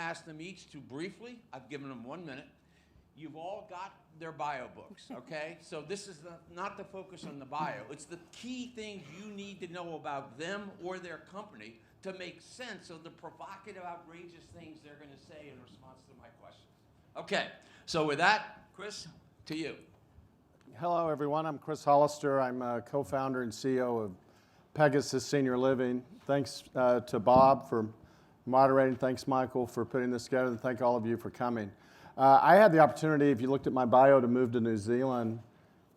ask them each to briefly, I've given them 1 minute. You've all got their bio books, okay? So this is not the focus on the bio. It's the key things you need to know about them or their company to make sense of the provocative, outrageous things they're going to say in response to my questions. Okay, so with that, Chris, to you. Hello, everyone. I'm Chris Hollister. I'm a co-founder and CEO of Pegasus Senior Living. Thanks to Bob for moderating. Thanks, Michael, for putting this together. And thank all of you for coming. I had the opportunity, if you looked at my bio, to move to New Zealand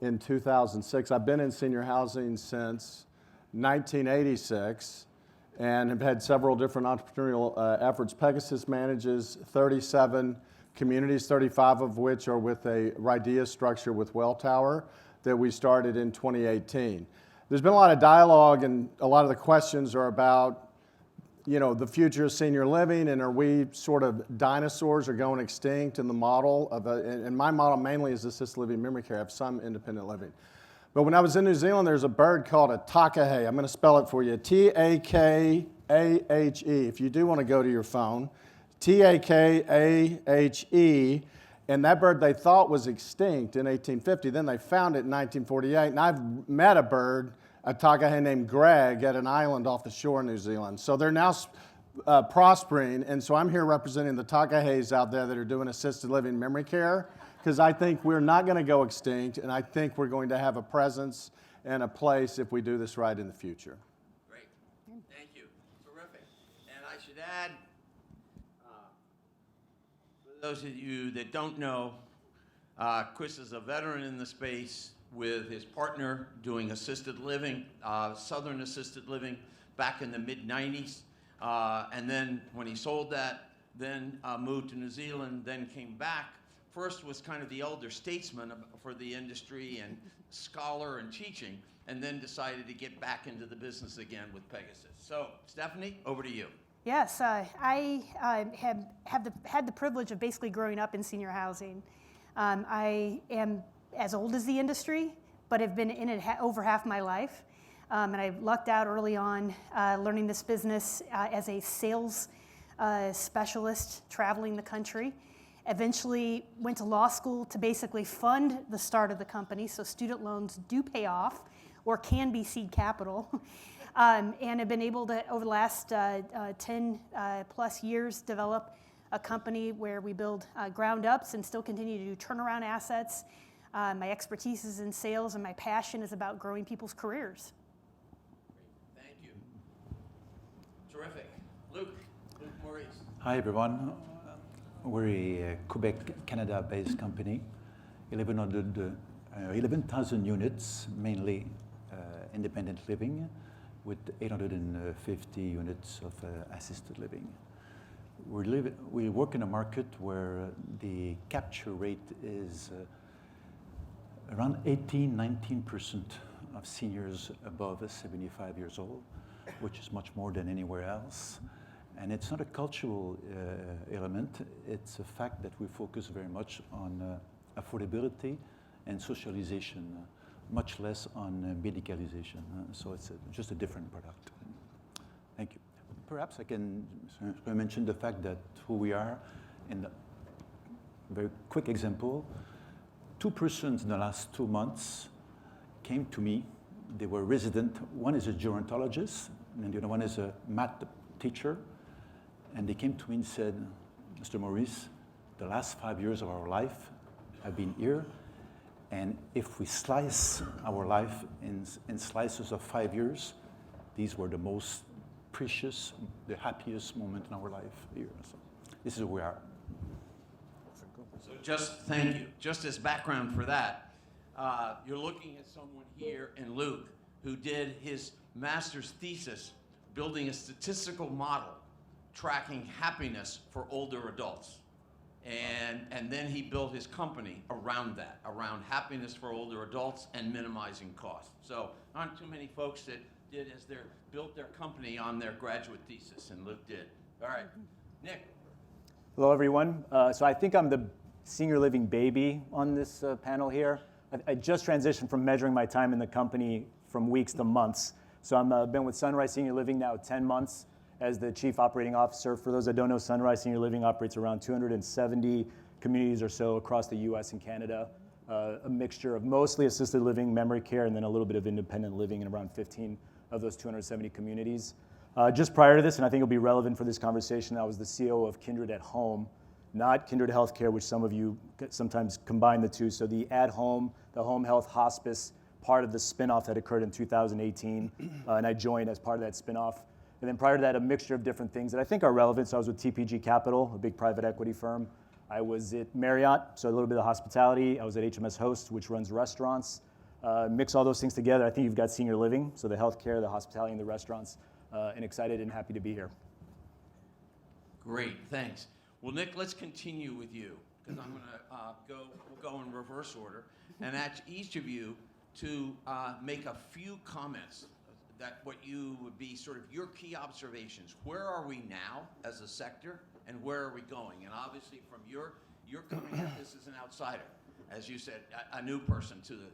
in 2006. I've been in senior housing since 1986 and have had several different entrepreneurial efforts. Pegasus manages 37 communities, 35 of which are with a RIDEA structure with Welltower that we started in 2018. There's been a lot of dialogue, and a lot of the questions are about, you know, the future of senior living, and are we sort of dinosaurs or going extinct in the model of and my model mainly is assisted living memory care. I have some independent living. But when I was in New Zealand, there's a bird called a takahe. I'm going to spell it for you. Takahe. If you do want to go to your phone, Takahe, and that bird they thought was extinct in 1850. Then they found it in 1948, and I've met a bird, a takahe named Greg, at an island off the shore in New Zealand. So they're now prospering, and so I'm here representing the takahes out there that are doing assisted living memory care, because I think we're not going to go extinct, and I think we're going to have a presence and a place if we do this right in the future. Great. Thank you. Terrific. And I should add, for those of you that don't know, Chris is a veteran in the space with his partner doing assisted living, Southern assisted living, back in the mid-90s. And then when he sold that, then moved to New Zealand, then came back. First was kind of the elder statesman for the industry and scholar and teaching, and then decided to get back into the business again with Pegasus. So, Stephanie, over to you. Yes, I have had the privilege of basically growing up in senior housing. I am as old as the industry, but have been in it over half my life. And I lucked out early on learning this business as a sales specialist traveling the country. Eventually went to law school to basically fund the start of the company, so student loans do pay off or can be seed capital. And have been able to, over the last 10 plus years, develop a company where we build ground ups and still continue to do turnaround assets. My expertise is in sales, and my passion is about growing people's careers. Great. Thank you. Terrific. Luke Maurice. Hi, everyone. We're a Quebec, Canada-based company, 11,000 units, mainly independent living, with 850 units of assisted living. We work in a market where the capture rate is around 18-19% of seniors above 75 years old, which is much more than anywhere else. And it's not a cultural element, it's a fact that we focus very much on affordability and socialization, much less on medicalization. So it's just a different product. Thank you. Perhaps I can mention the fact that who we are in a very quick example. 2 persons in the last 2 months came to me. They were resident. One is a gerontologist, and the other one is a math teacher. And they came to me and said, Mr. Maurice, the last 5 years of our life have been here. And if we slice our life in slices of 5 years, these were the most precious, the happiest moment in our life here. So this is where we are. So thank you. Just as background for that, you're looking at someone here in Luke who did his master's thesis building a statistical model tracking happiness for older adults. And then he built his company around that, around happiness for older adults and minimizing costs. So aren't too many folks that did as built their company on their graduate thesis, and Luke did. All right, Nick. Hello, everyone. So I think I'm the senior living baby on this panel here. I just transitioned from measuring my time in the company from weeks to months. So I've been with Sunrise Senior Living now 10 months. as the Chief Operating Officer. For those that don't know, Sunrise Senior Living operates around 270 communities or so across the US and Canada, a mixture of mostly assisted living, memory care, and then a little bit of independent living in around 15 of those 270 communities. Just prior to this, and I think it'll be relevant for this conversation, I was the CEO of Kindred at Home, not Kindred Healthcare, which some of you sometimes combine the two. So the at home, the home health hospice part of the spinoff that occurred in 2018, and I joined as part of that spinoff. And then prior to that, a mixture of different things that I think are relevant. So I was with TPG Capital, a big private equity firm. I was at Marriott, so a little bit of hospitality. I was at HMS Host, which runs restaurants. Mix all those things together. I think you've got senior living, so the healthcare, the hospitality, and the restaurants, and excited and happy to be here. Great, thanks. Well, Nick, let's continue with you, because I'm we'll go in reverse order, and ask each of you to make a few comments that what you would be sort of your key observations. Where are we now as a sector, and where are we going? And obviously, from you're coming at this as an outsider, as you said, a new person to the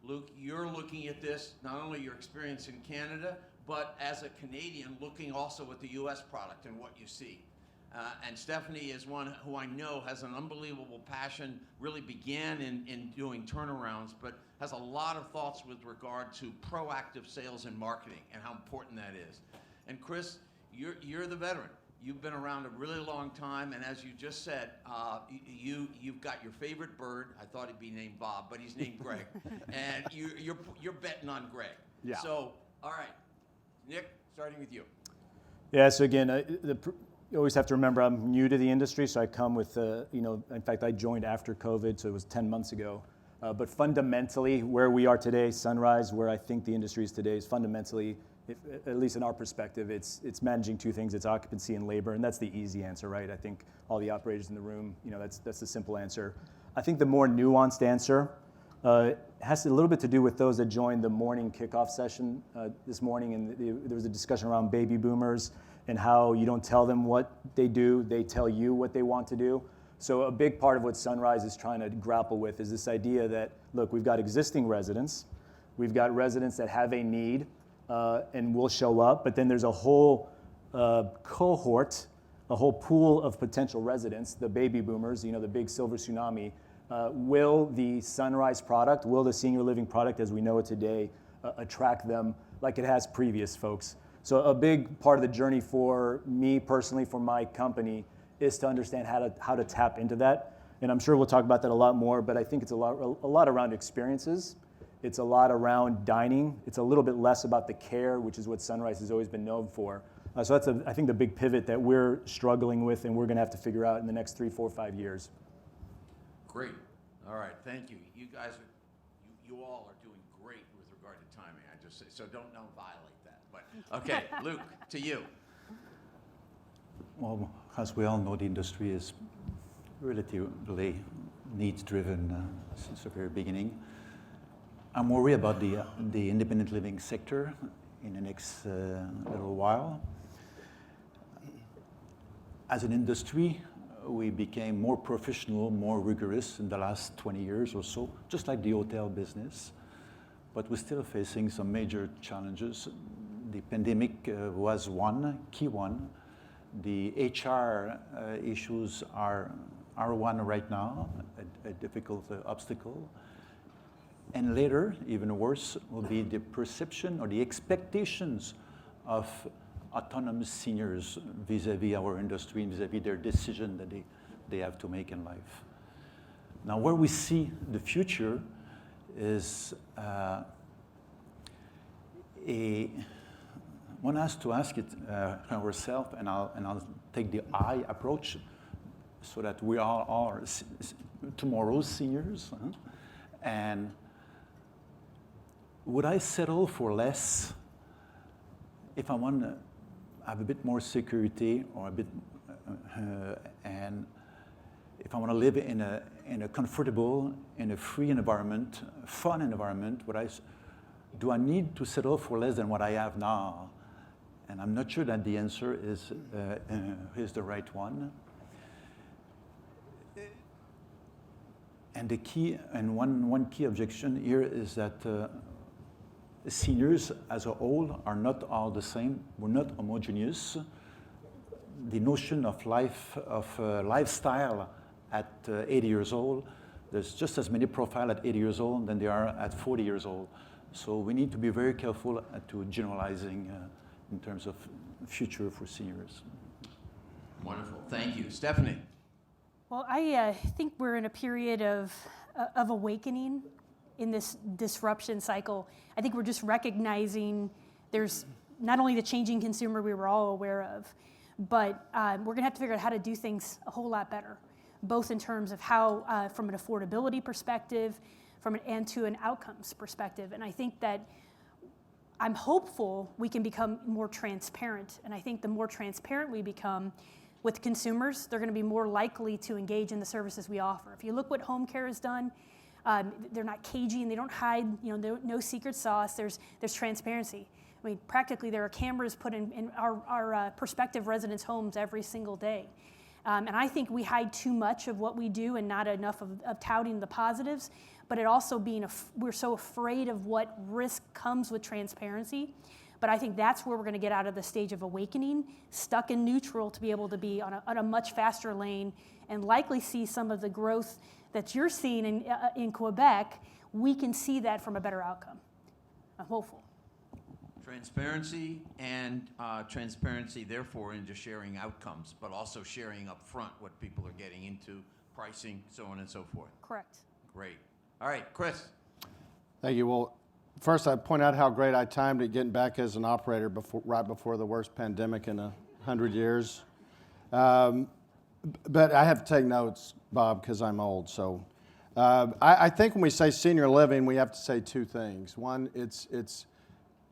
Luke. You're looking at this not only your experience in Canada, but as a Canadian looking also at the U.S. product and what you see. And Stephanie is one who I know has an unbelievable passion, really began in doing turnarounds, but has a lot of thoughts with regard to proactive sales and marketing and how important that is. And Chris, you're the veteran. You've been around a really long time, and as you just said, you've got your favorite bird. I thought he'd be named Bob, but he's named Greg. And you're betting on Greg. Yeah. So, all right, Nick, starting with you. Yeah, so again, you always have to remember I'm new to the industry, so I come with, in fact, I joined after COVID, so it was 10 months ago. But fundamentally, where we are today, Sunrise, where I think the industry is today, is fundamentally, at least in our perspective, it's managing two things. It's occupancy and labor, and that's the easy answer, right? I think all the operators in the room, that's the simple answer. I think the more nuanced answer has a little bit to do with those that joined the morning kickoff session this morning, and there was a discussion around baby boomers and how you don't tell them what they do, they tell you what they want to do. So a big part of what Sunrise is trying to grapple with is this idea that, look, we've got existing residents, we've got residents that have a need and will show up, but then there's a whole cohort, a whole pool of potential residents, the baby boomers, the big silver tsunami. Will the Sunrise product, will the senior living product as we know it today, attract them like it has previous folks? So a big part of the journey for me personally, for my company, is to understand how to tap into that. And I'm sure we'll talk about that a lot more, but I think it's a lot around experiences. It's a lot around dining. It's a little bit less about the care, which is what Sunrise has always been known for. So that's, I think, the big pivot that we're struggling with and we're going to have to figure out in the next 3, 4, 5 years. Great. All right, thank you. You guys you all are doing great with regard to timing, I just say. So don't violate that. But okay, Luke, to you. Well, as we all know, the industry is relatively needs-driven since the very beginning. I'm worried about the independent living sector in the next little while. As an industry, we became more professional, more rigorous in the last 20 years or so, just like the hotel business. But we're still facing some major challenges. The pandemic was one, key one. The HR issues are one right now, a difficult obstacle. And later, even worse, will be the perception or the expectations of autonomous seniors vis-a-vis our industry and vis-a-vis their decision that they have to make in life. Now, where we see the future is one has to ask it ourselves, and I'll take the I approach, so that we all are tomorrow's seniors. And would I settle for less if I want to have a bit more security, or a bit, and if I want to live in a comfortable, in a free environment, fun environment? Do I need to settle for less than what I have now? And I'm not sure that the answer is the right one. And the key, and one key objection here is that seniors as a whole are not all the same. We're not homogeneous. the notion of life, of lifestyle at 80 years old. There's just as many profiles at 80 years old than there are at 40 years old. So we need to be very careful to generalizing in terms of future for seniors. Wonderful. Thank you. Stephanie. Well, I think we're in a period of awakening in this disruption cycle. I think we're just recognizing there's not only the changing consumer we were all aware of, but we're gonna have to figure out how to do things a whole lot better, both in terms of how, from an affordability perspective, and to an outcomes perspective. And I think that I'm hopeful we can become more transparent. And I think the more transparent we become with consumers, they're gonna be more likely to engage in the services we offer. If you look what home care has done, they're not cagey and they don't hide, no secret sauce. There's transparency. I mean, practically there are cameras put in our prospective residents' homes every single day. And I think we hide too much of what we do and not enough of touting the positives, but it also we're so afraid of what risk comes with transparency. But I think that's where we're gonna get out of the stage of awakening, stuck in neutral to be able to be on a much faster lane and likely see some of the growth that you're seeing in Quebec. We can see that from a better outcome. I'm hopeful. Transparency and transparency, therefore, into sharing outcomes, but also sharing up front what people are getting into, pricing, so on and so forth. Correct. Great. All right, Chris. Thank you. Well, first I'd point out how great I timed it getting back as an operator right before the worst pandemic in 100 years. But I have to take notes, Bob, because I'm old. So I think when we say senior living, we have to say two things. One, it's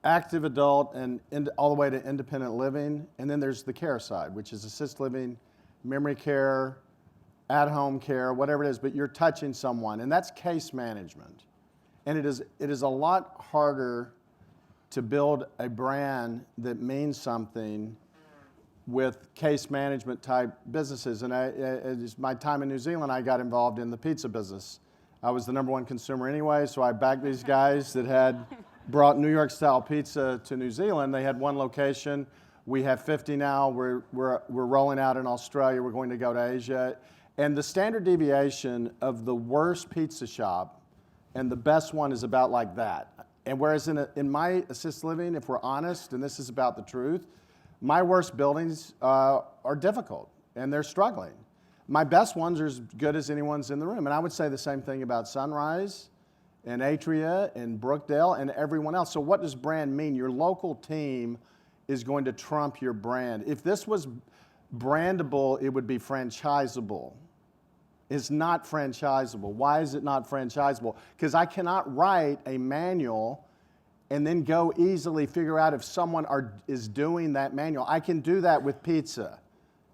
active adult and all the way to independent living. And then there's the care side, which is assisted living, memory care, at-home care, whatever it is, but you're touching someone. And that's case management. And it is a lot harder to build a brand that means something with case management type businesses. And my time in New Zealand, I got involved in the pizza business. I was the #1 consumer anyway, so I bagged these guys that had brought New York style pizza to New Zealand. They had one location. We have 50 now. We're rolling out in Australia. We're going to go to Asia. And the standard deviation of the worst pizza shop and the best one is about like that. And whereas in my assisted living, if we're honest, and this is about the truth, my worst buildings are difficult and they're struggling. My best ones are as good as anyone's in the room. And I would say the same thing about Sunrise and Atria and Brookdale and everyone else. So what does brand mean? Your local team is going to trump your brand. If this was brandable, it would be franchisable. It's not franchisable. Why is it not franchisable? Because I cannot write a manual and then go easily figure out if someone is doing that manual. I can do that with pizza.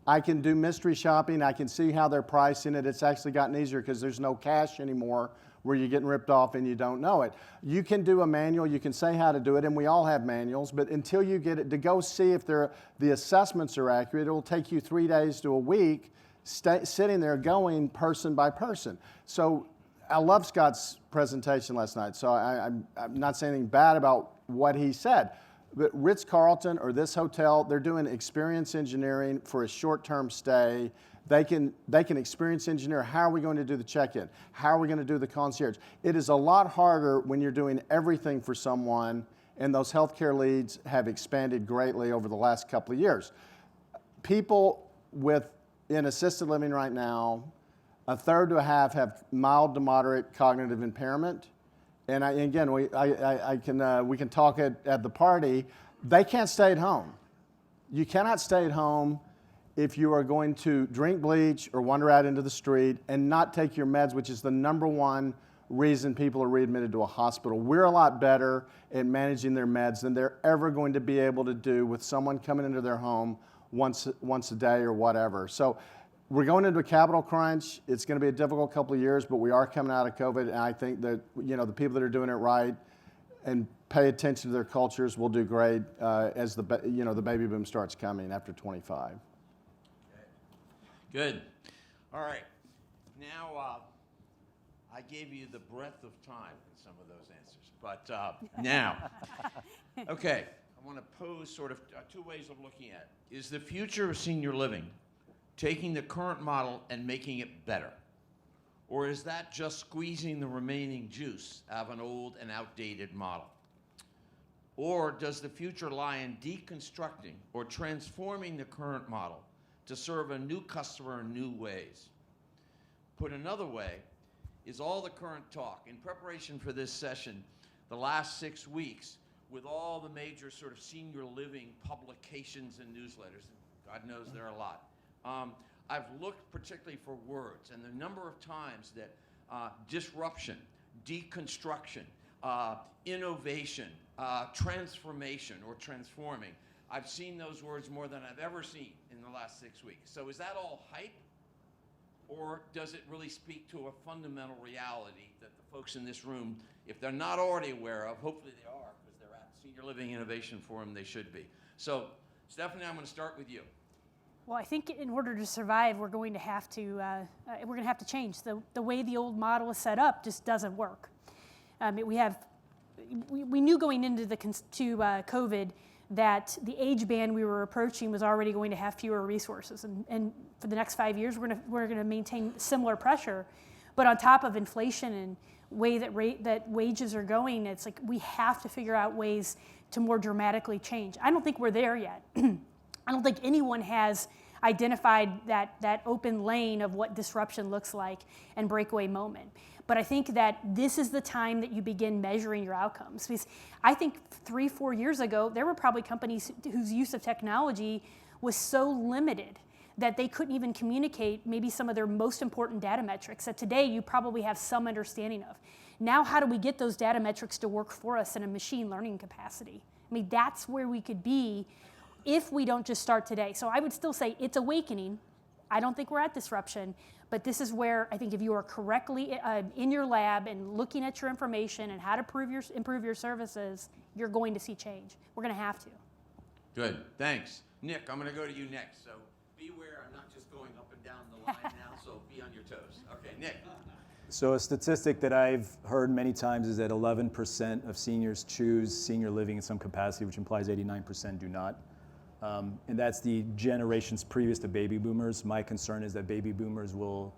I can do mystery shopping. I can see how they're pricing it. It's actually gotten easier because there's no cash anymore where you're getting ripped off and you don't know it. You can do a manual. You can say how to do it, and we all have manuals, but until you get it to go see if the assessments are accurate, it will take you 3 days to a week sitting there going person by person. So I love Scott's presentation last night, so I'm not saying anything bad about what he said. But Ritz-Carlton or this hotel, they're doing experience engineering for a short-term stay. They can experience engineer. How are we going to do the check-in? How are we going to do the concierge? It is a lot harder when you're doing everything for someone, and those healthcare leads have expanded greatly over the last couple of years. People in assisted living right now, a third to a half have mild to moderate cognitive impairment. And we can talk at the party. They can't stay at home. You cannot stay at home if you are going to drink bleach or wander out into the street and not take your meds, which is the #1 reason people are readmitted to a hospital. We're a lot better at managing their meds than they're ever going to be able to do with someone coming into their home once a day or whatever. So we're going into a capital crunch. It's going to be a difficult couple of years, but we are coming out of COVID, and I think that the people that are doing it right and pay attention to their cultures will do great as the baby boom starts coming after 25. Good. All right. Now, I gave you the breadth of time in some of those answers, but now, okay, I want to pose sort of two ways of looking at it. Is the future of senior living taking the current model and making it better? Or is that just squeezing the remaining juice out of an old and outdated model? Or does the future lie in deconstructing or transforming the current model to serve a new customer in new ways? Put another way, is all the current talk in preparation for this session, the last 6 weeks, with all the major sort of senior living publications and newsletters, and God knows there are a lot, I've looked particularly for words, and the number of times that disruption, deconstruction, innovation, transformation or transforming, I've seen those words more than I've ever seen in the last 6 weeks. So is that all hype? Or does it really speak to a fundamental reality that the folks in this room, if they're not already aware of, hopefully they are, because they're at Senior Living Innovation Forum, they should be. So, Stephanie, I'm going to start with you. Well, I think in order to survive, we're going to have to change. The way the old model is set up just doesn't work. We knew going into COVID that the age band we were approaching was already going to have fewer resources, and for the next 5 years, we're going to maintain similar pressure. But on top of inflation and way that wages are going, it's like we have to figure out ways to more dramatically change. I don't think we're there yet. I don't think anyone has identified that open lane of what disruption looks like and breakaway moment. But I think that this is the time that you begin measuring your outcomes. Because I think 3-4 years ago, there were probably companies whose use of technology was so limited that they couldn't even communicate maybe some of their most important data metrics that today you probably have some understanding of. Now, how do we get those data metrics to work for us in a machine learning capacity? I mean, that's where we could be if we don't just start today. So I would still say it's awakening. I don't think we're at disruption, but this is where I think if you are correctly in your lab and looking at your information and how to improve your services, you're going to see change. We're going to have to. Good, thanks. Nick, I'm going to go to you next. So beware, I'm not just going up and down the line now, so be on your toes. Okay, Nick. So a statistic that I've heard many times is that 11% of seniors choose senior living in some capacity, which implies 89% do not. And that's the generations previous to baby boomers. My concern is that baby boomers will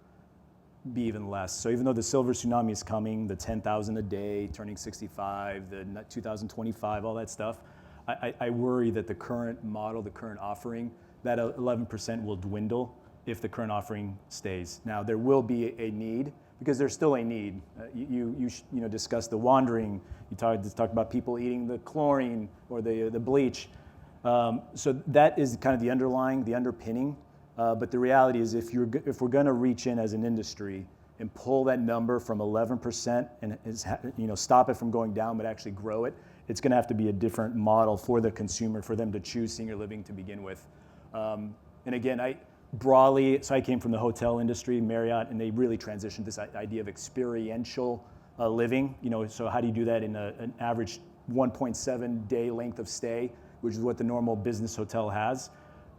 be even less. So even though the silver tsunami is coming, the 10,000 a day, turning 65, the 2025, all that stuff, I worry that the current model, the current offering, that 11% will dwindle if the current offering stays. Now, there will be a need, because there's still a need. You discussed the wandering. You talked about people eating the chlorine or the bleach. So that is kind of the underpinning. But the reality is, if we're going to reach in as an industry and pull that number from 11% and stop it from going down, but actually grow it, it's going to have to be a different model for the consumer, for them to choose senior living to begin with. And again, I came from the hotel industry, Marriott, and they really transitioned this idea of experiential living. So how do you do that in an average 1.7 day length of stay, which is what the normal business hotel has?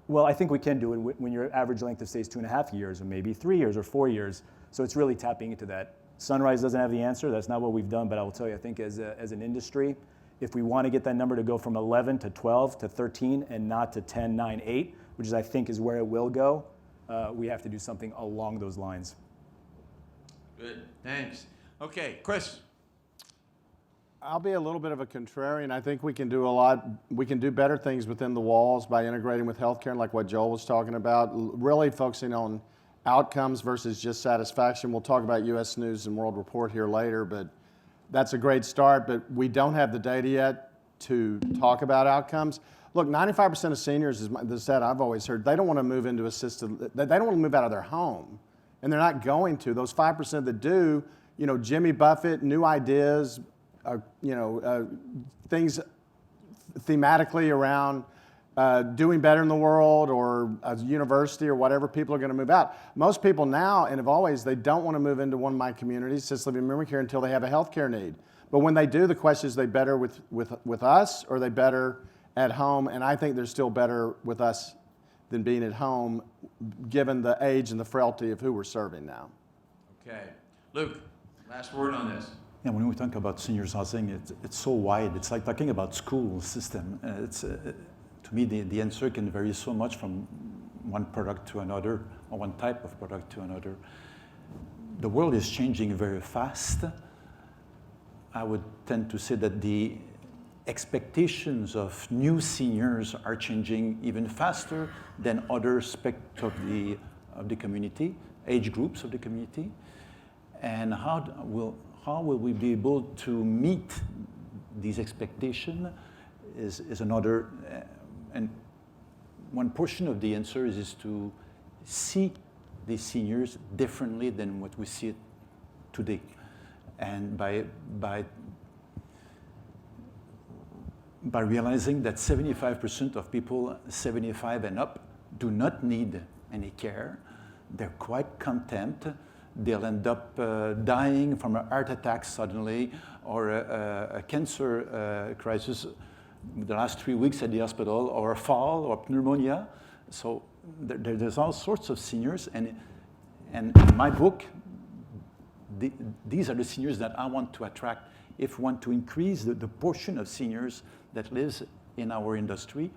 Well, I think we can do it when your average length of stay is 2.5 years, or maybe 3 years, or 4 years. So it's really tapping into that. Sunrise doesn't have the answer. That's not what we've done. But I will tell you, I think as an industry, if we want to get that number to go from 11 to 12 to 13 and not to 10, 9, 8, which I think is where it will go, we have to do something along those lines. Good, thanks. Okay, Chris. I'll be a little bit of a contrarian. I think we can do a lot. We can do better things within the walls by integrating with healthcare, like what Joel was talking about, really focusing on outcomes versus just satisfaction. We'll talk about U.S. News and World Report here later, but that's a great start, but we don't have the data yet to talk about outcomes. Look, 95% of seniors, is the stat I've always heard, they don't want to move into assisted, they don't want to move out of their home, and they're not going to. Those 5% that do, Jimmy Buffett, new ideas, things thematically around doing better in the world or a university or whatever, people are going to move out. Most people now, and have always, they don't want to move into one of my communities, assisted living memory care, until they have a healthcare need. But when they do, the question is, they better with us, or are they better at home? And I think they're still better with us than being at home, given the age and the frailty of who we're serving now. Okay. Luke, last word on this. Yeah, when we talk about seniors housing, it's so wide. It's like talking about school system. To me, the answer can vary so much from one product to another, or one type of product to another. The world is changing very fast. I would tend to say that the expectations of new seniors are changing even faster than other aspects of the community, age groups of the community. And how will we be able to meet these expectations is another, and one portion of the answer is to see the seniors differently than what we see it today. And by realizing that 75% of people 75 and up do not need any care, they're quite content. They'll end up dying from a heart attack suddenly, or a cancer crisis the last 3 weeks at the hospital, or a fall, or pneumonia. So there's all sorts of seniors, and in my book, these are the seniors that I want to attract if we want to increase the portion of seniors that lives in our industry.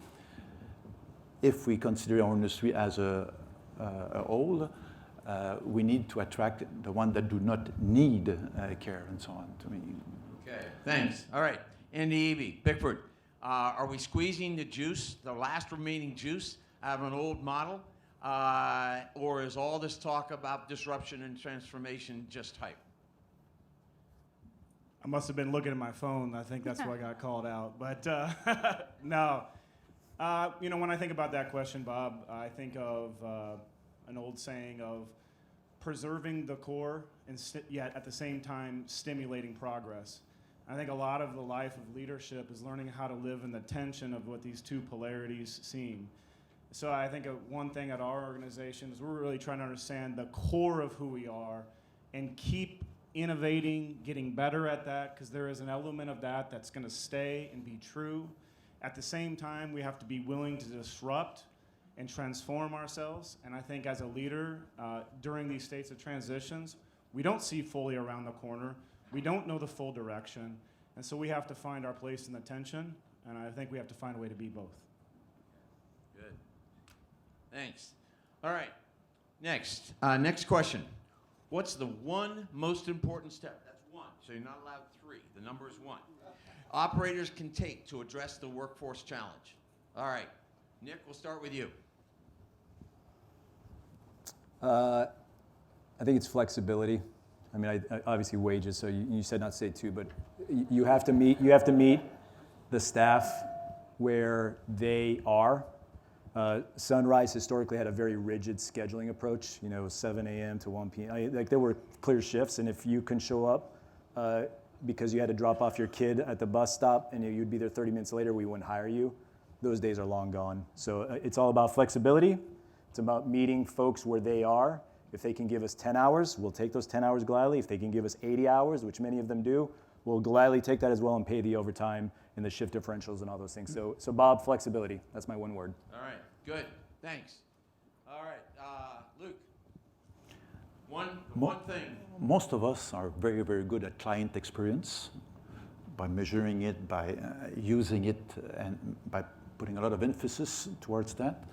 If we consider our industry as a whole, we need to attract the ones that do not need care and so on. To me. Okay, thanks. All right, Andy Eby, Bickford. Are we squeezing the juice, the last remaining juice, out of an old model? Or is all this talk about disruption and transformation just hype? I must have been looking at my phone. I think that's why I got called out. But no. When I think about that question, Bob, I think of an old saying of preserving the core and yet at the same time stimulating progress. I think a lot of the life of leadership is learning how to live in the tension of what these two polarities seem. So I think one thing at our organization is we're really trying to understand the core of who we are and keep innovating, getting better at that, because there is an element of that that's going to stay and be true. At the same time, we have to be willing to disrupt and transform ourselves. And I think as a leader, during these states of transitions, we don't see fully around the corner. We don't know the full direction. And so we have to find our place in the tension, and I think we have to find a way to be both. Good. Thanks. All right. Next question. What's the one most important step? That's one, so you're not allowed three. The number is one. Operators can take to address the workforce challenge. All right. Nick, we'll start with you. I think it's flexibility. I mean, obviously wages. So you said not to say two, but you have to meet the staff where they are. Sunrise historically had a very rigid scheduling approach. 7 a.m. to 1 p.m. There were clear shifts, and if you can show up because you had to drop off your kid at the bus stop and you'd be there 30 minutes later, we wouldn't hire you. Those days are long gone. So it's all about flexibility. It's about meeting folks where they are. If they can give us 10 hours, we'll take those 10 hours gladly. If they can give us 80 hours, which many of them do, we'll gladly take that as well and pay the overtime and the shift differentials and all those things. So Bob, flexibility. That's my one word. All right, good. Thanks. All right, Luke. One thing. Most of us are very, very good at client experience by measuring it, by using it, and by putting a lot of emphasis towards that.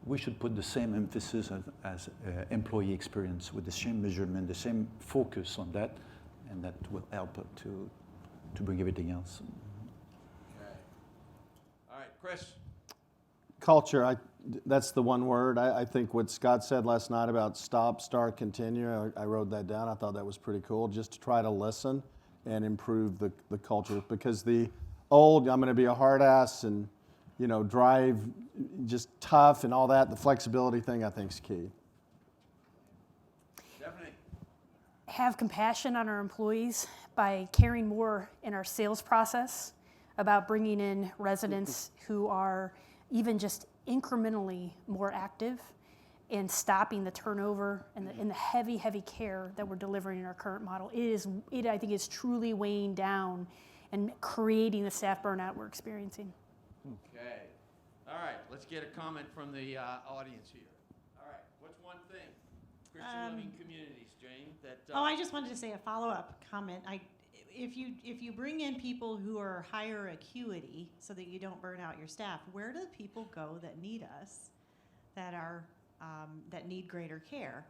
We should put the same emphasis as employee experience with the same measurement, the same focus on that, and that will help to bring everything else. Okay. All right, Chris. Culture, that's the one word. I think what Scott said last night about stop, start, continue, I wrote that down. I thought that was pretty cool, just to try to listen and improve the culture. Because the old, I'm going to be a hard ass and drive just tough and all that, the flexibility thing I think is key. Definitely. Have compassion on our employees by caring more in our sales process about bringing in residents who are even just incrementally more active and stopping the turnover and the heavy, heavy care that we're delivering in our current model. It I think is truly weighing down and creating the staff burnout we're experiencing. Okay. All right, let's get a comment from the audience here. All right, what's one thing Christian Living Communities, Jane, that... Oh, I just wanted to say a follow-up comment. If you bring in people who are higher acuity so that you don't burn out your staff, where do the people go that need us, that need greater care?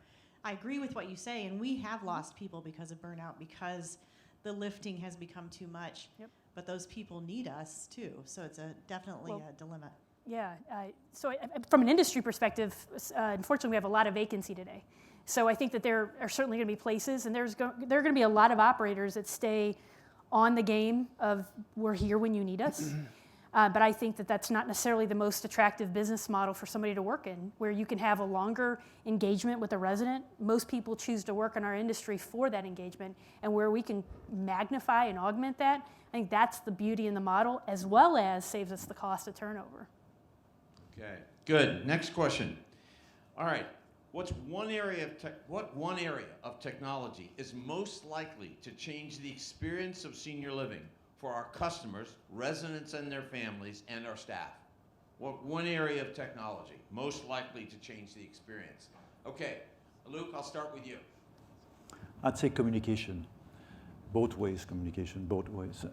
I agree with what you say, and we have lost people because of burnout, because the lifting has become too much. Yep. But those people need us too, so it's definitely a dilemma. Yeah, from an industry perspective, unfortunately, we have a lot of vacancy today. So I think that there are certainly going to be places, and there are going to be a lot of operators that stay on the game of we're here when you need us. But I think that that's not necessarily the most attractive business model for somebody to work in, where you can have a longer engagement with a resident. Most people choose to work in our industry for that engagement, and where we can magnify and augment that, I think that's the beauty in the model, as well as saves us the cost of turnover. Okay, good. Next question. All right, what one area of technology is most likely to change the experience of senior living for our customers, residents and their families, and our staff? What one area of technology most likely to change the experience? Okay, Luke, I'll start with you. I'd say communication, both ways communication, both ways.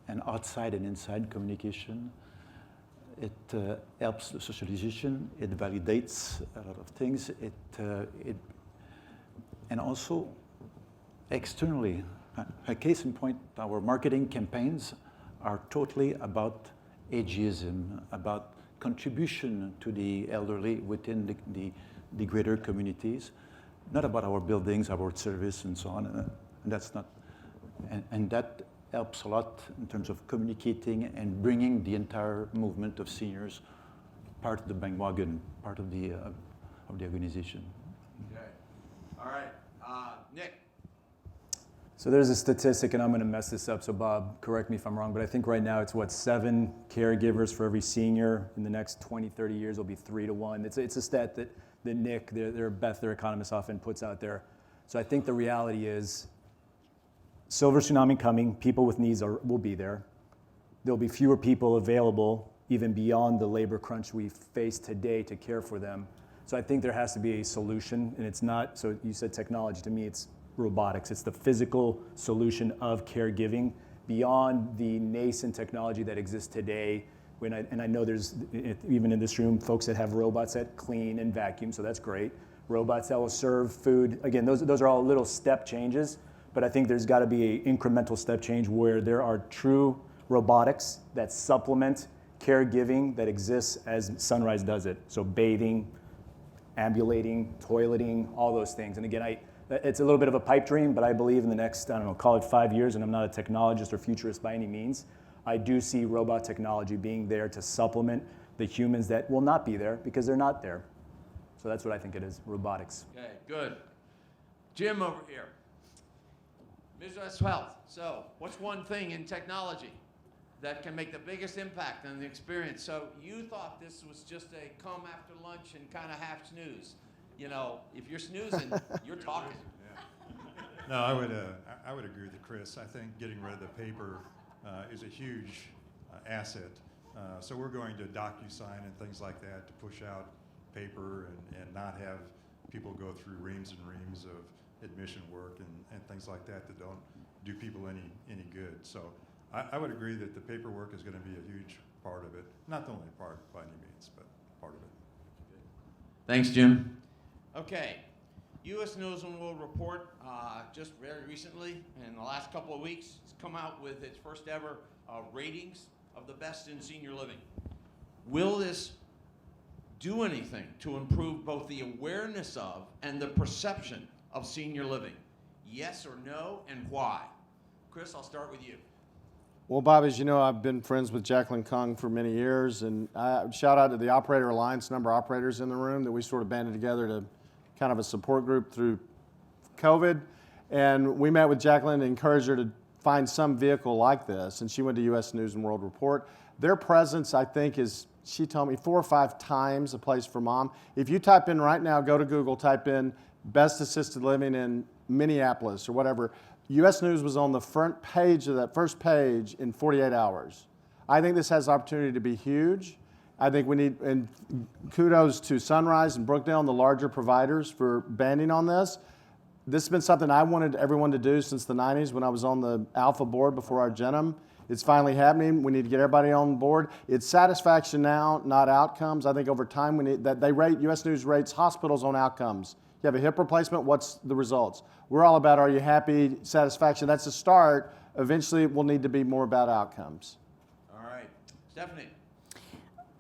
And outside and inside communication. It helps the socialization, it validates a lot of things, and also externally. A case in point, our marketing campaigns are totally about ageism, about contribution to the elderly within the greater communities, not about our buildings, our service, and so on. And that's not, and that helps a lot in terms of communicating and bringing the entire movement of seniors part of the bandwagon, part of the organization. Okay. All right. Nick. So there's a statistic, and I'm going to mess this up, so Bob, correct me if I'm wrong, but I think right now it's 7 caregivers for every senior. In the next 20, 30 years, it'll be 3 to 1. It's a stat that Nick, Beth, their economist, often puts out there. So I think the reality is, silver tsunami coming, people with needs will be there. There'll be fewer people available, even beyond the labor crunch we face today, to care for them. So I think there has to be a solution, and it's not, so you said technology, to me it's robotics. It's the physical solution of caregiving beyond the nascent technology that exists today. And I know there's, even in this room, folks that have robots that clean and vacuum, so that's great. Robots that will serve food. Again, those are all little step changes. But I think there's got to be an incremental step change where there are true robotics that supplement caregiving that exists as Sunrise does it. So bathing, ambulating, toileting, all those things. And again, it's a little bit of a pipe dream, but I believe in the next, call it 5 years, and I'm not a technologist or futurist by any means, I do see robot technology being there to supplement the humans that will not be there because they're not there. So that's what I think it is, robotics. Okay, good. Jim over here. Midwest Health. So, what's one thing in technology that can make the biggest impact on the experience? So, you thought this was just a come after lunch and kind of half snooze. You know, if you're snoozing, you're talking. No, I would agree with Chris. I think getting rid of the paper is a huge asset. So we're going to DocuSign and things like that to push out paper and not have people go through reams and reams of admission work and things like that don't do people any good. So I would agree that the paperwork is going to be a huge part of it. Not the only part by any means, but part of it. Thanks, Jim. Okay, U.S. News and World Report just very recently, in the last couple of weeks, has come out with its first ever ratings of the best in senior living. Will this do anything to improve both the awareness of and the perception of senior living? Yes or no, and why? Chris, I'll start with you. Well, Bob, as you know, I've been friends with Jacqueline Kung for many years, and shout out to the Operator Alliance, number of operators in the room that we sort of banded together to kind of a support group through COVID. And we met with Jacqueline and encouraged her to find some vehicle like this, and she went to U.S. News and World Report. Their presence, I think, is, she told me, 4 or 5 times a place for mom. If you type in right now, go to Google, type in best assisted living in Minneapolis or whatever, U.S. News was on the front page of that first page in 48 hours. I think this has the opportunity to be huge, I think we need, and kudos to Sunrise and Brookdale and the larger providers for banding on this. This has been something I wanted everyone to do since the 90s when I was on the Alpha board before Argenum. It's finally happening. We need to get everybody on board. It's satisfaction now, not outcomes. I think over time we need that. They rate, U.S. News rates hospitals on outcomes. You have a hip replacement, what's the results? We're all about, are you happy, satisfaction. That's a start. Eventually we'll need to be more about outcomes. All right. Stephanie.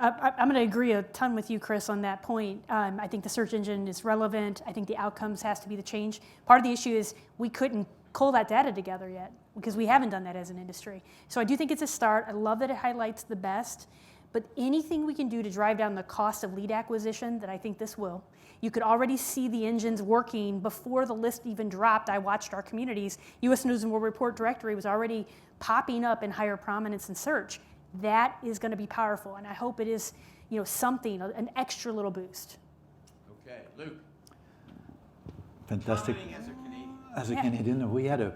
I'm going to agree a ton with you, Chris, on that point. I think the search engine is relevant. I think the outcomes has to be the change. Part of the issue is we couldn't pull that data together yet because we haven't done that as an industry. So I do think it's a start. I love that it highlights the best. But anything we can do to drive down the cost of lead acquisition, that I think this will. You could already see the engines working before the list even dropped. I watched our communities. U.S. News and World Report directory was already popping up in higher prominence in search. That is going to be powerful, and I hope it is, something, an extra little boost. Okay, Luke. Fantastic. Commenting as a Canadian. As a Canadian, we had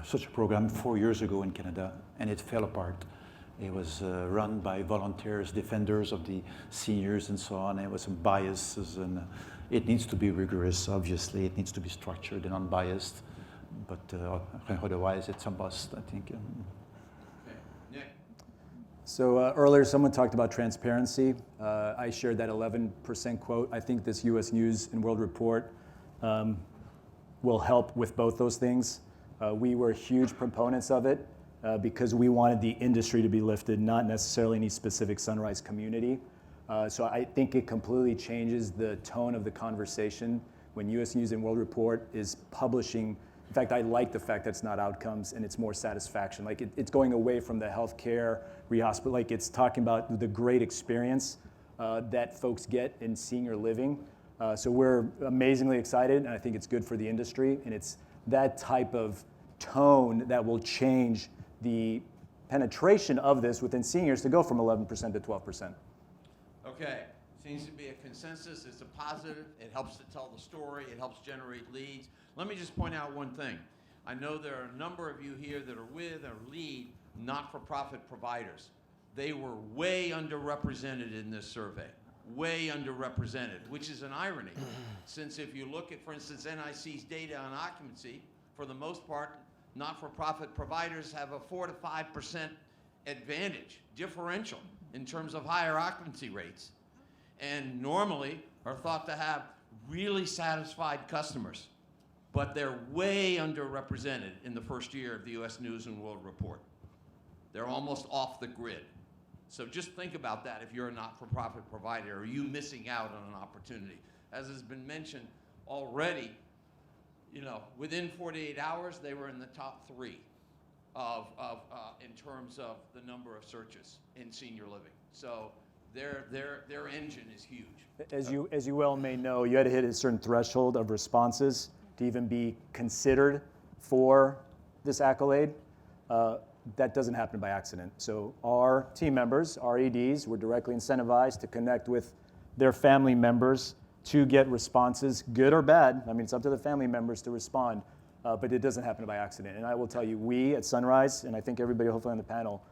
such a program 4 years ago in Canada, and it fell apart. It was run by volunteers, defenders of the seniors and so on. There was some biases, and it needs to be rigorous, obviously. It needs to be structured and unbiased, but otherwise it's a bust, I think. So earlier someone talked about transparency. I shared that 11% quote. I think this U.S. News and World Report will help with both those things. We were huge proponents of it because we wanted the industry to be lifted, not necessarily any specific Sunrise community. So I think it completely changes the tone of the conversation when U.S. News and World Report is publishing. In fact, I like the fact that it's not outcomes and it's more satisfaction. Like it's going away from the healthcare, rehospital, like it's talking about the great experience that folks get in senior living. So we're amazingly excited, and I think it's good for the industry. And it's that type of tone that will change the penetration of this within seniors to go from 11% to 12%. Okay, seems to be a consensus. It's a positive. It helps to tell the story. It helps generate leads. Let me just point out one thing. I know there are a number of you here that are with or lead not-for-profit providers. They were way underrepresented in this survey, way underrepresented, which is an irony. Since if you look at, for instance, NIC's data on occupancy, for the most part, not-for-profit providers have a 4 to 5% advantage, differential, in terms of higher occupancy rates, and normally are thought to have really satisfied customers. But they're way underrepresented in the first year of the U.S. News and World Report. They're almost off the grid. So just think about that if you're a not-for-profit provider. Are you missing out on an opportunity? As has been mentioned already, within 48 hours, they were in the top 3 in terms of the number of searches in senior living. So their engine is huge. As you well may know, you had to hit a certain threshold of responses to even be considered for this accolade. That doesn't happen by accident. So our team members, our EDs, were directly incentivized to connect with their family members to get responses, good or bad. I mean, it's up to the family members to respond, but it doesn't happen by accident. And I will tell you, we at Sunrise, and I think everybody hopefully on the panel,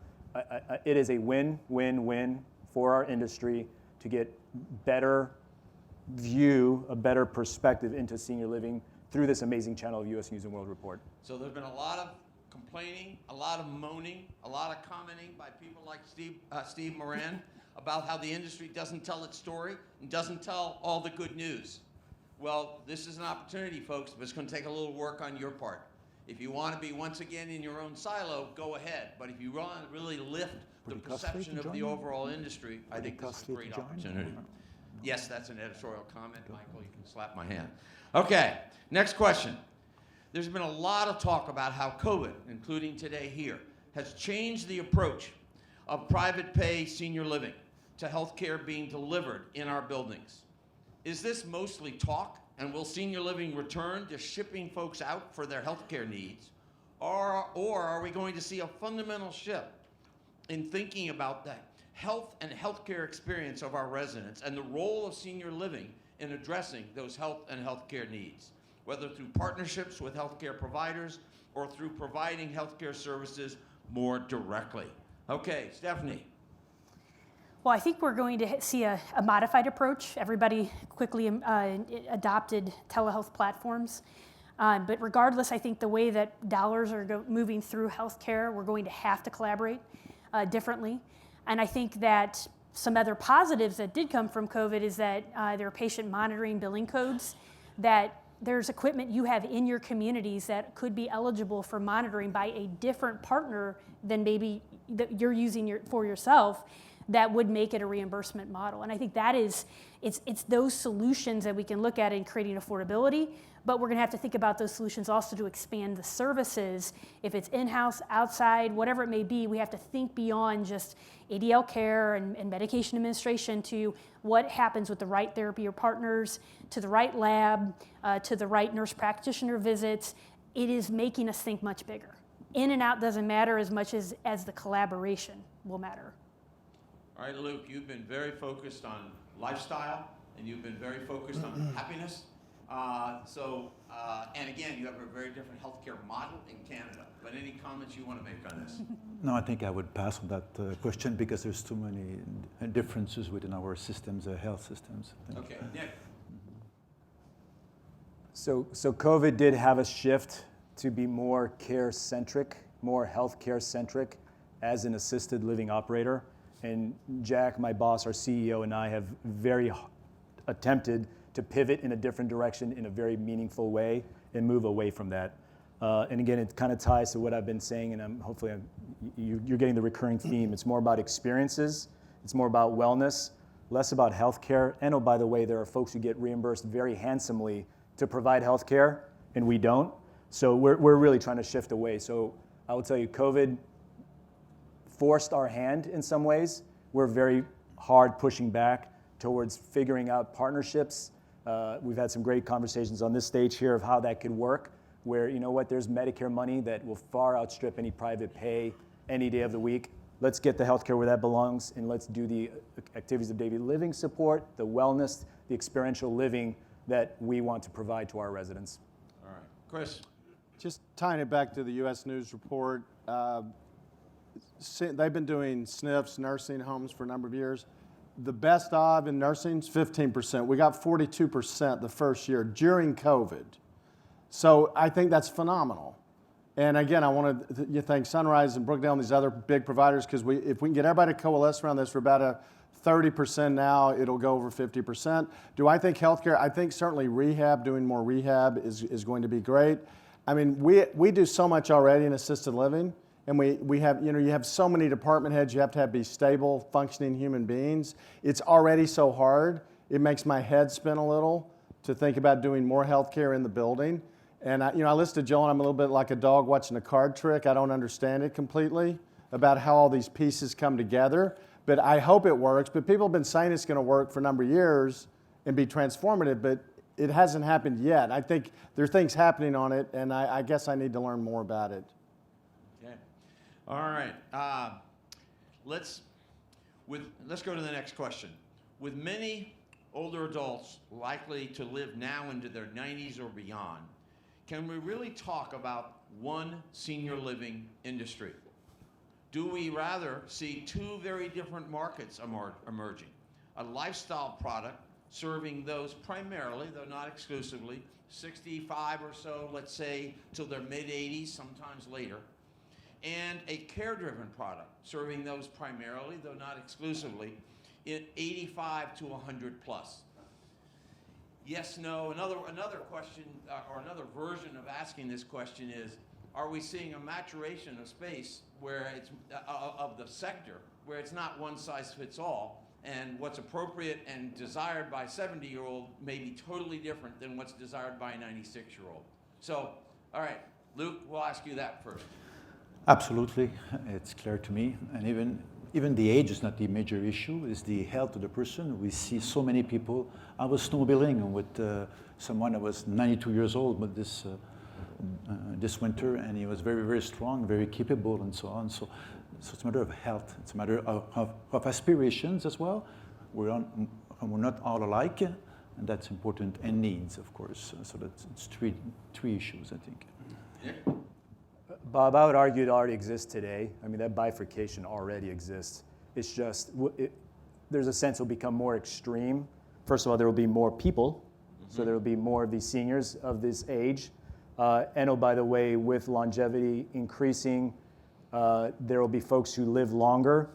it is a win-win-win for our industry to get better view, a better perspective into senior living through this amazing channel of U.S. News and World Report. So there's been a lot of complaining, a lot of moaning, a lot of commenting by people like Steve Moran about how the industry doesn't tell its story and doesn't tell all the good news. Well, this is an opportunity, folks, but it's going to take a little work on your part. If you want to be once again in your own silo, go ahead. But if you want to really lift the perception of the overall industry, I think this is a great opportunity. Yes, that's an editorial comment, Michael. You can slap my hand. Okay, next question. There's been a lot of talk about how COVID, including today here, has changed the approach of private pay senior living to healthcare being delivered in our buildings. Is this mostly talk, and will senior living return to shipping folks out for their healthcare needs? Or are we going to see a fundamental shift in thinking about the health and healthcare experience of our residents and the role of senior living in addressing those health and healthcare needs, whether through partnerships with healthcare providers or through providing healthcare services more directly? Okay, Stephanie. Well, I think we're going to see a modified approach. Everybody quickly adopted telehealth platforms. But regardless, I think the way that dollars are moving through healthcare, we're going to have to collaborate differently. And I think that some other positives that did come from COVID is that there are patient monitoring billing codes, that there's equipment you have in your communities that could be eligible for monitoring by a different partner than maybe that you're using for yourself, that would make it a reimbursement model. And I think that is, it's those solutions that we can look at in creating affordability, but we're gonna have to think about those solutions also to expand the services. If it's in-house, outside, whatever it may be, we have to think beyond just ADL care and medication administration to what happens with the right therapy or partners, to the right lab, to the right nurse practitioner visits. It is making us think much bigger. In and out doesn't matter as much as the collaboration will matter. All right, Luke, you've been very focused on lifestyle, and you've been very focused on happiness. And again, you have a very different healthcare model in Canada. But any comments you want to make on this? No, I think I would pass on that question because there's too many differences within our systems, health systems. Okay, Nick. So COVID did have a shift to be more care-centric, more healthcare-centric as an assisted living operator. And Jack, my boss, our CEO, and I have very attempted to pivot in a different direction in a very meaningful way and move away from that. And again, it kind of ties to what I've been saying, and hopefully you're getting the recurring theme. It's more about experiences, it's more about wellness, less about healthcare. And oh, by the way, there are folks who get reimbursed very handsomely to provide healthcare, and we don't. So we're really trying to shift away. So I will tell you, COVID forced our hand in some ways. We're very hard pushing back towards figuring out partnerships. We've had some great conversations on this stage here of how that could work, where, you know what, there's Medicare money that will far outstrip any private pay any day of the week. Let's get the healthcare where that belongs, and let's do the activities of daily living support, the wellness, the experiential living that we want to provide to our residents. All right, Chris. Just tying it back to the U.S. News report, they've been doing SNFs, nursing homes, for a number of years. The best of in nursing is 15%. We got 42% the first year during COVID. So I think that's phenomenal. And again, I want to thank Sunrise and Brookdale and these other big providers, because if we can get everybody to coalesce around this, we're about a 30% now, it'll go over 50%. Do I think healthcare? I think certainly rehab, doing more rehab is going to be great. I mean, we do so much already in assisted living, and we have, you have so many department heads, you have to be stable, functioning human beings. It's already so hard. It makes my head spin a little to think about doing more healthcare in the building. And I listen to Jill, and I'm a little bit like a dog watching a card trick. I don't understand it completely about how all these pieces come together, but I hope it works. But people have been saying it's going to work for a number of years and be transformative, but it hasn't happened yet. I think there are things happening on it, and I guess I need to learn more about it. Okay. All right. Let's go to the next question. With many older adults likely to live now into their 90s or beyond, can we really talk about one senior living industry? Do we rather see two very different markets emerging? A lifestyle product serving those primarily, though not exclusively, 65 or so, let's say, till their mid-80s, sometimes later, and a care-driven product serving those primarily, though not exclusively, in 85 to 100 plus. Yes, no. Another question, or another version of asking this question is, are we seeing a maturation of space where it's of the sector, where it's not one size fits all, and what's appropriate and desired by a 70-year-old may be totally different than what's desired by a 96-year-old? So, all right, Luke, we'll ask you that first. Absolutely, it's clear to me, and even the age is not the major issue, it's the health of the person. We see so many people. I was snowmobiling with someone that was 92 years old but this winter, and he was very, very strong, very capable, and so on. So it's a matter of health. It's a matter of aspirations as well. We're not all alike, and that's important, and needs, of course. So it's three issues, I think. Yeah. Bob, I would argue it already exists today. I mean, that bifurcation already exists. It's just, there's a sense it'll become more extreme. First of all, there will be more people, so there will be more of these seniors of this age. And oh, by the way, with longevity increasing, there will be folks who live longer,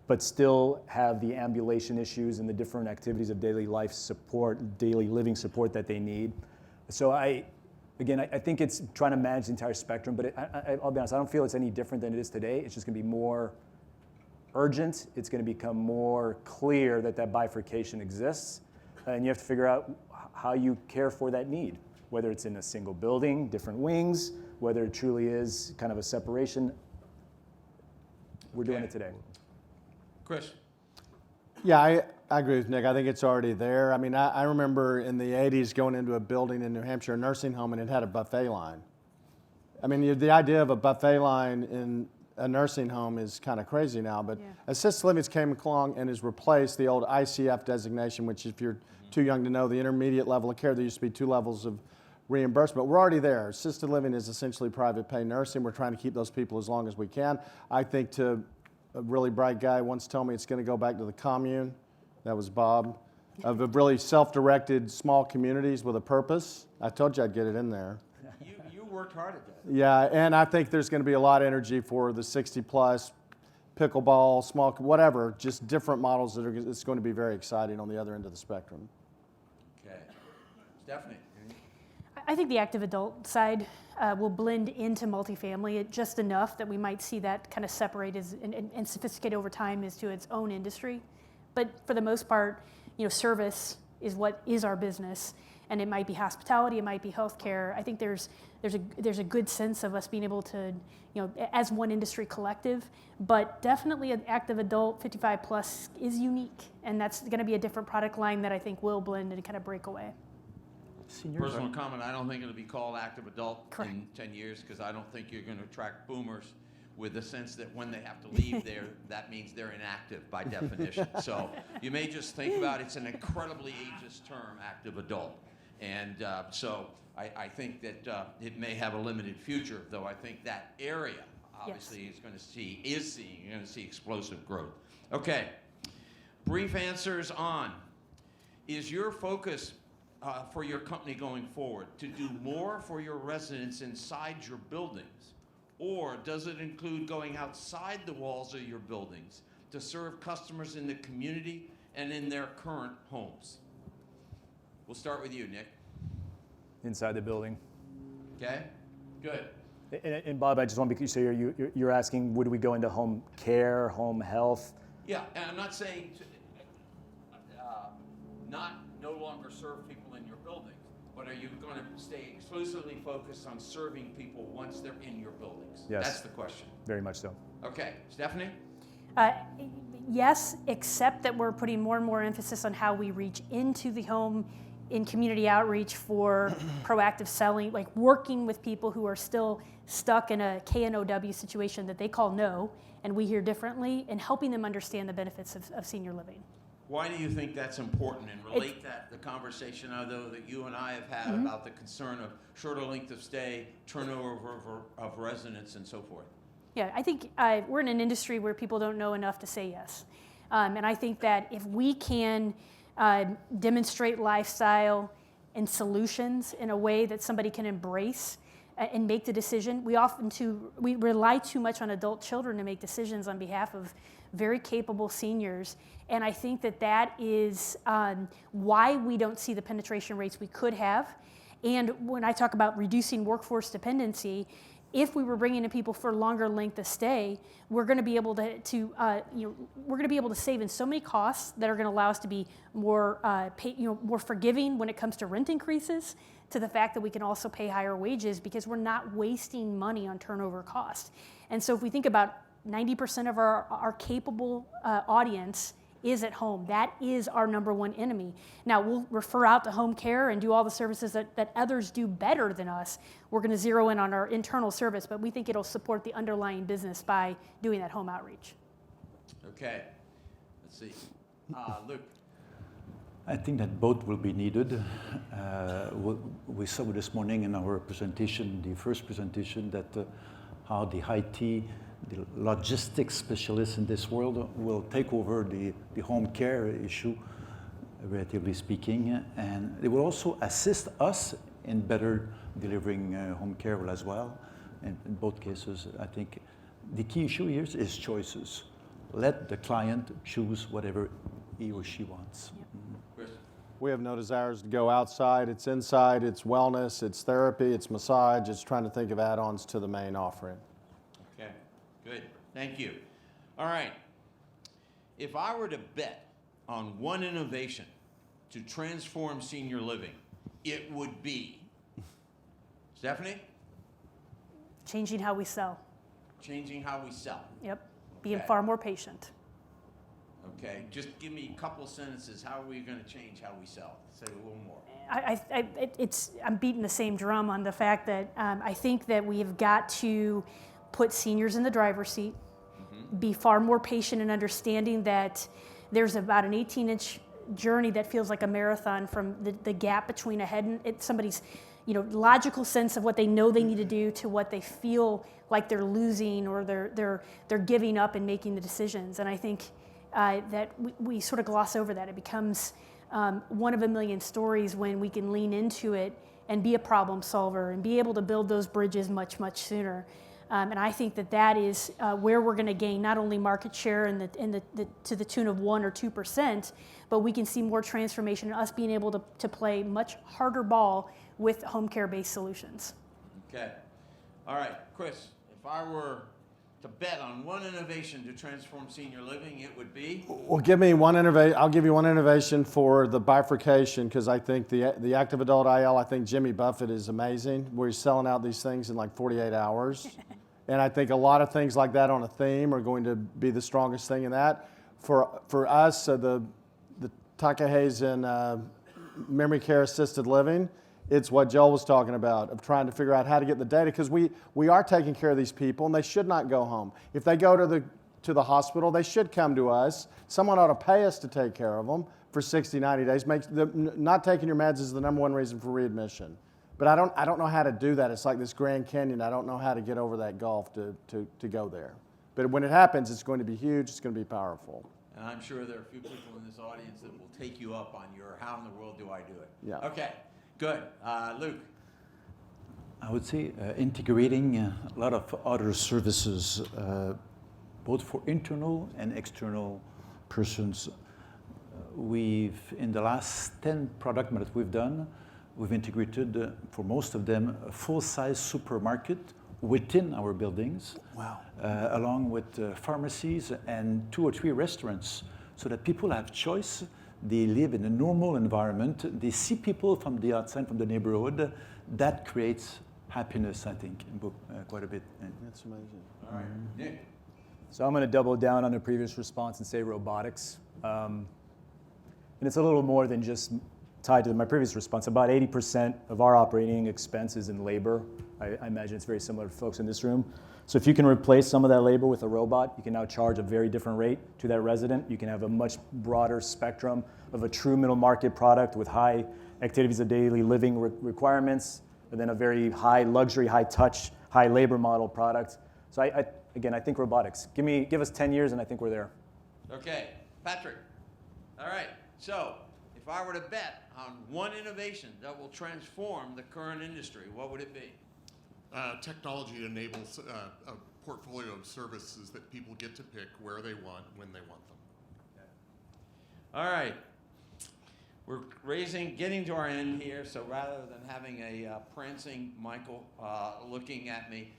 but still have the ambulation issues and the different activities of daily life support, daily living support that they need. So I think it's trying to manage the entire spectrum, but I'll be honest, I don't feel it's any different than it is today. It's just going to be more urgent. It's going to become more clear that bifurcation exists, and you have to figure out how you care for that need, whether it's in a single building, different wings, whether it truly is kind of a separation. We're doing it today. Chris? Yeah, I agree with Nick. I think it's already there. I mean, I remember in the 80s going into a building in New Hampshire, a nursing home, and it had a buffet line. I mean, the idea of a buffet line in a nursing home is kind of crazy now, but assisted living came along and has replaced the old ICF designation, which if you're too young to know, the intermediate level of care, there used to be 2 levels of reimbursement. We're already there. Assisted living is essentially private pay nursing. We're trying to keep those people as long as we can. I think to a really bright guy once told me it's going to go back to the commune. That was Bob. Of really self-directed small communities with a purpose. I told you I'd get it in there. You worked hard at that. Yeah, and I think there's going to be a lot of energy for the 60-plus, pickleball, small, whatever, just different models that are. It's going to be very exciting on the other end of the spectrum. Okay. Stephanie? I think the active adult side will blend into multifamily just enough that we might see that kind of separate and sophisticate over time as to its own industry. But for the most part, service is what is our business, and it might be hospitality, it might be healthcare. I think there's a good sense of us being able to, as one industry collective, but definitely an active adult 55 plus is unique, and that's going to be a different product line that I think will blend and kind of break away. Personal comment, I don't think it'll be called active adult in 10 years because I don't think you're going to attract boomers with the sense that when they have to leave there, that means they're inactive by definition. So you may just think about it's an incredibly ageist term, active adult. And so I think that it may have a limited future, though I think that area obviously is going to you're going to see explosive growth. Okay, brief answers on, is your focus for your company going forward to do more for your residents inside your buildings, or does it include going outside the walls of your buildings to serve customers in the community and in their current homes? We'll start with you, Nick. Inside the building. Okay, good. And Bob, I just want to be clear, so you're asking, would we go into home care, home health? Yeah, and I'm not saying no longer serve people in your buildings, but are you going to stay exclusively focused on serving people once they're in your buildings? Yes. That's the question. Very much so. Okay, Stephanie? Yes, except that we're putting more and more emphasis on how we reach into the home in community outreach for proactive selling, like working with people who are still stuck in a KNOW situation that they call no, and we hear differently, and helping them understand the benefits of senior living. Why do you think that's important, and relate the conversation, although that you and I have had about the concern of shorter length of stay, turnover of residents, and so forth? Yeah, I think we're in an industry where people don't know enough to say yes. And I think that if we can demonstrate lifestyle and solutions in a way that somebody can embrace and make the decision, we rely too much on adult children to make decisions on behalf of very capable seniors. And I think that is why we don't see the penetration rates we could have. And when I talk about reducing workforce dependency, if we were bringing in people for longer length of stay, we're going to be able to save in so many costs that are going to allow us to be more more forgiving when it comes to rent increases, to the fact that we can also pay higher wages because we're not wasting money on turnover costs. And so if we think about 90% of our capable audience is at home. That is our number one enemy. Now, we'll refer out to home care and do all the services that others do better than us. We're going to zero in on our internal service, but we think it'll support the underlying business by doing that home outreach. Okay, let's see. Luke. I think that both will be needed. We saw this morning in our presentation, the first presentation, that how the IT the logistics specialists in this world will take over the home care issue, relatively speaking, and they will also assist us in better delivering home care as well. And in both cases, I think the key issue here is choices. Let the client choose whatever he or she wants. Chris? We have no desires to go outside. It's inside, it's wellness, it's therapy, it's massage, it's trying to think of add-ons to the main offering. Okay, good. Thank you. All right. If I were to bet on one innovation to transform senior living, it would be, Stephanie? Changing how we sell. Changing how we sell. Yep. Being Okay. far more patient. Okay, just give me a couple sentences. How are we going to change how we sell? Say a little more. I'm beating the same drum on the fact that I think that we have got to put seniors in the driver's seat, be far more patient and understanding that there's about an 18-inch journey that feels like a marathon from the gap between a head and somebody's logical sense of what they know they need to do to what they feel like they're losing or they're giving up and making the decisions. And I think that we sort of gloss over that. It becomes one of a million stories when we can lean into it and be a problem solver and be able to build those bridges much, much sooner. And I think that is where we're going to gain not only market share to the tune of 1 or 2%, but we can see more transformation in us being able to play much harder ball with home care-based solutions. Okay. All right, Chris, if I were to bet on one innovation to transform senior living, it would be? Well, give me one innovation. I'll give you one innovation for the bifurcation because I think the active adult IL, I think Jimmy Buffett is amazing where he's selling out these things in like 48 hours. And I think a lot of things like that on a theme are going to be the strongest thing in that. For us, the Takahazen memory care assisted living, it's what Joel was talking about, of trying to figure out how to get the data, because we are taking care of these people, and they should not go home. If they go to the hospital, they should come to us. Someone ought to pay us to take care of them for 60, 90 days. Not taking your meds is the #1 reason for readmission. But I don't know how to do that. It's like this Grand Canyon. I don't know how to get over that gulf to go there. But when it happens, it's going to be huge. It's going to be powerful. And I'm sure there are a few people in this audience that will take you up on your how in the world do I do it. Yeah. Okay, good. Luke. I would say integrating a lot of other services, both for internal and external persons. In the last 10 products that we've done, we've integrated, for most of them, a full-size supermarket within our buildings. Wow. Along with pharmacies and 2 or 3 restaurants, so that people have choice. They live in a normal environment. They see people from the outside, from the neighborhood. That creates happiness, I think, quite a bit. That's amazing. All right, Nick. So I'm going to double down on the previous response and say robotics. And it's a little more than just tied to my previous response. About 80% of our operating expense is in labor. I imagine it's very similar to folks in this room. So if you can replace some of that labor with a robot, you can now charge a very different rate to that resident. You can have a much broader spectrum of a true middle market product with high activities of daily living requirements, and then a very high luxury, high touch, high labor model product. So I think robotics. Give us 10 years and I think we're there. Okay, Patrick. All right, so if I were to bet on one innovation that will transform the current industry, what would it be? Technology enables a portfolio of services that people get to pick where they want, when they want them. All right. We're getting to our end here, so rather than having a prancing Michael looking at me,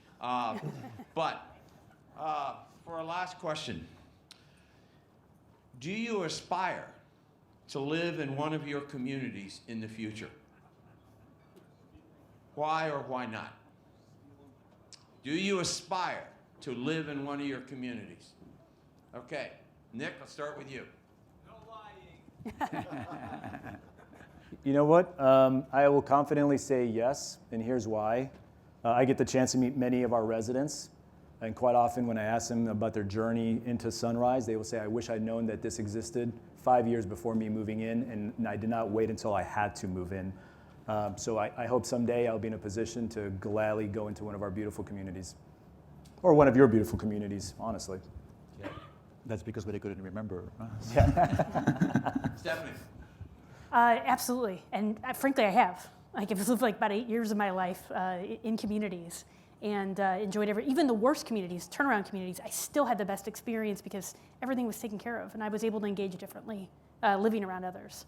but for our last question, do you aspire to live in one of your communities in the future? Why or why not? Do you aspire to live in one of your communities? Okay, Nick, let's start with you. No lying. You know what? I will confidently say yes, and here's why. I get the chance to meet many of our residents, and quite often when I ask them about their journey into Sunrise, they will say, I wish I'd known that this existed 5 years before me moving in, and I did not wait until I had to move in. So I hope someday I'll be in a position to gladly go into one of our beautiful communities. or one of your beautiful communities, honestly. Yeah. That's because we couldn't remember. Stephanie. Absolutely, and frankly, I have. Like, I've lived like about 8 years of my life in communities, and enjoyed even the worst communities, turnaround communities. I still had the best experience because everything was taken care of, and I was able to engage differently, living around others.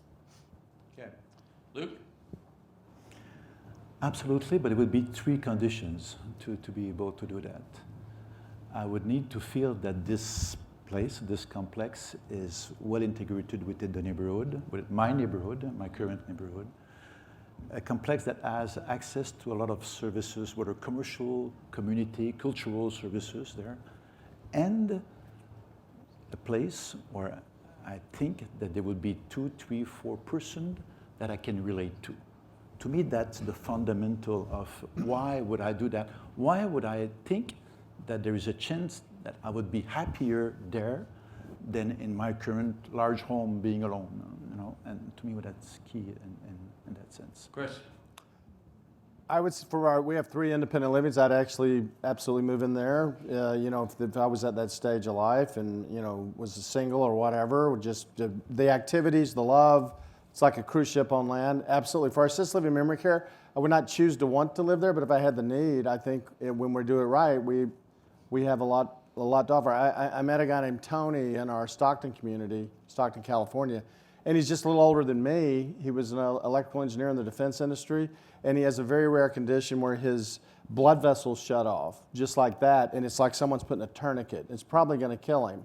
Okay. Luke? Absolutely, but it would be 3 conditions to be able to do that. I would need to feel that this place, this complex, is well integrated within the neighborhood, with my neighborhood, my current neighborhood. A complex that has access to a lot of services, whether commercial, community, cultural services there, and a place where I think that there would be 2, 3, 4 persons that I can relate to. To me, that's the fundamental of why would I do that? Why would I think that there is a chance that I would be happier there than in my current large home being alone, you know? And to me, that's key in that sense. Chris? I would, we have 3 independent livings. I'd actually absolutely move in there. You know, if I was at that stage of life and, you know, was a single or whatever, just the activities, the love, it's like a cruise ship on land. Absolutely. For our assisted living memory care, I would not choose to want to live there, but if I had the need, I think when we do it right, we have a lot to offer. I met a guy named Tony in our Stockton community, Stockton, California, and he's just a little older than me. He was an electrical engineer in the defense industry, and he has a very rare condition where his blood vessels shut off, just like that, and it's like someone's putting a tourniquet. It's probably going to kill him.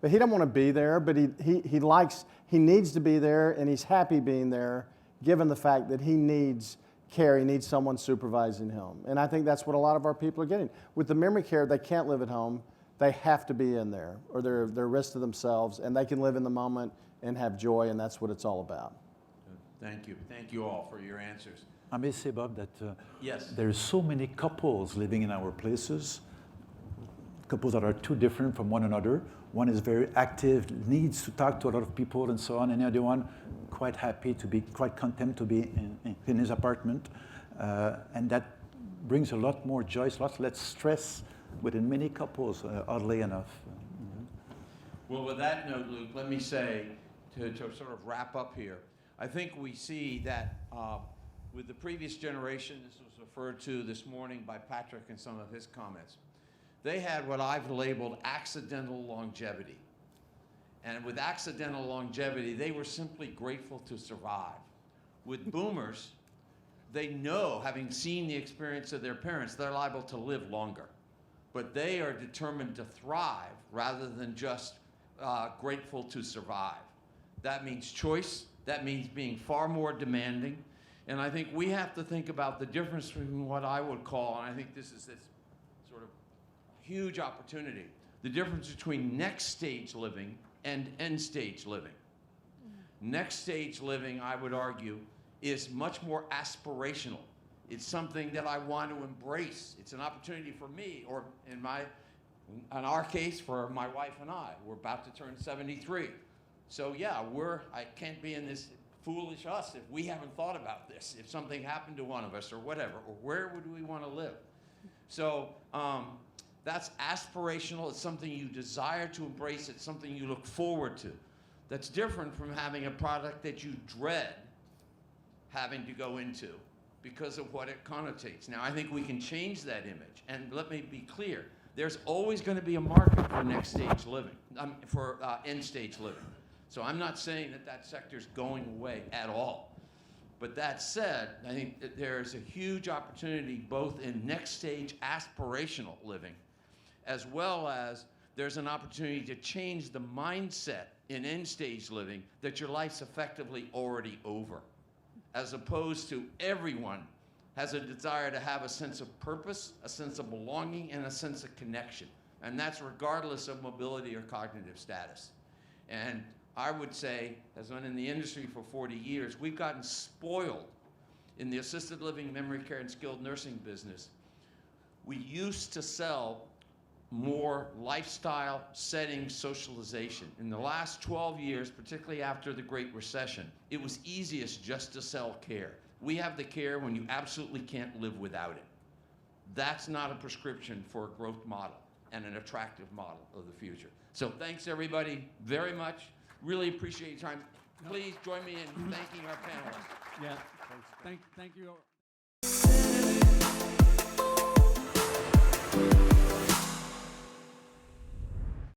But he don't want to be there, but he needs to be there, and he's happy being there, given the fact that he needs care, he needs someone supervising him. And I think that's what a lot of our people are getting. With the memory care, they can't live at home. They have to be in there, or they're risk to themselves, and they can live in the moment and have joy, and that's what it's all about. Thank you. Thank you all for your answers. I may say, Bob, that Yes. there's so many couples living in our places, couples that are too different from one another. One is very active, needs to talk to a lot of people and so on, and the other one quite happy to be, quite content to be in his apartment. And that brings a lot more joy, a lot less stress within many couples, oddly enough. Well, with that note, Luke, let me say, to sort of wrap up here, I think we see that with the previous generation, this was referred to this morning by Patrick in some of his comments, they had what I've labeled accidental longevity. And with accidental longevity, they were simply grateful to survive. With boomers, they know, having seen the experience of their parents, they're liable to live longer. But they are determined to thrive rather than just grateful to survive. That means choice. That means being far more demanding. And I think we have to think about the difference between what I would call, and I think this is this sort of huge opportunity, the difference between next stage living and end stage living. Next stage living, I would argue, is much more aspirational. It's something that I want to embrace. It's an opportunity for me, or in our case, for my wife and I. We're about to turn 73. So yeah, I can't be in this foolish us if we haven't thought about this. If something happened to one of us or whatever, or where would we want to live? So that's aspirational. It's something you desire to embrace. It's something you look forward to. That's different from having a product that you dread having to go into because of what it connotates. Now, I think we can change that image. And let me be clear. There's always going to be a market for next stage living, for end stage living. So I'm not saying that sector's going away at all. But that said, I think that there's a huge opportunity both in next stage aspirational living, as well as there's an opportunity to change the mindset in end stage living that your life's effectively already over, as opposed to everyone has a desire to have a sense of purpose, a sense of belonging, and a sense of connection. And that's regardless of mobility or cognitive status. And I would say, as been in the industry for 40 years, we've gotten spoiled in the assisted living, memory care, and skilled nursing business. We used to sell more lifestyle setting socialization. In the last 12 years, particularly after the Great Recession, it was easiest just to sell care. We have the care when you absolutely can't live without it. That's not a prescription for a growth model. and an attractive model of the future. So thanks everybody very much. Really appreciate your time. Please join me in thanking our panelists. Yeah, thank you.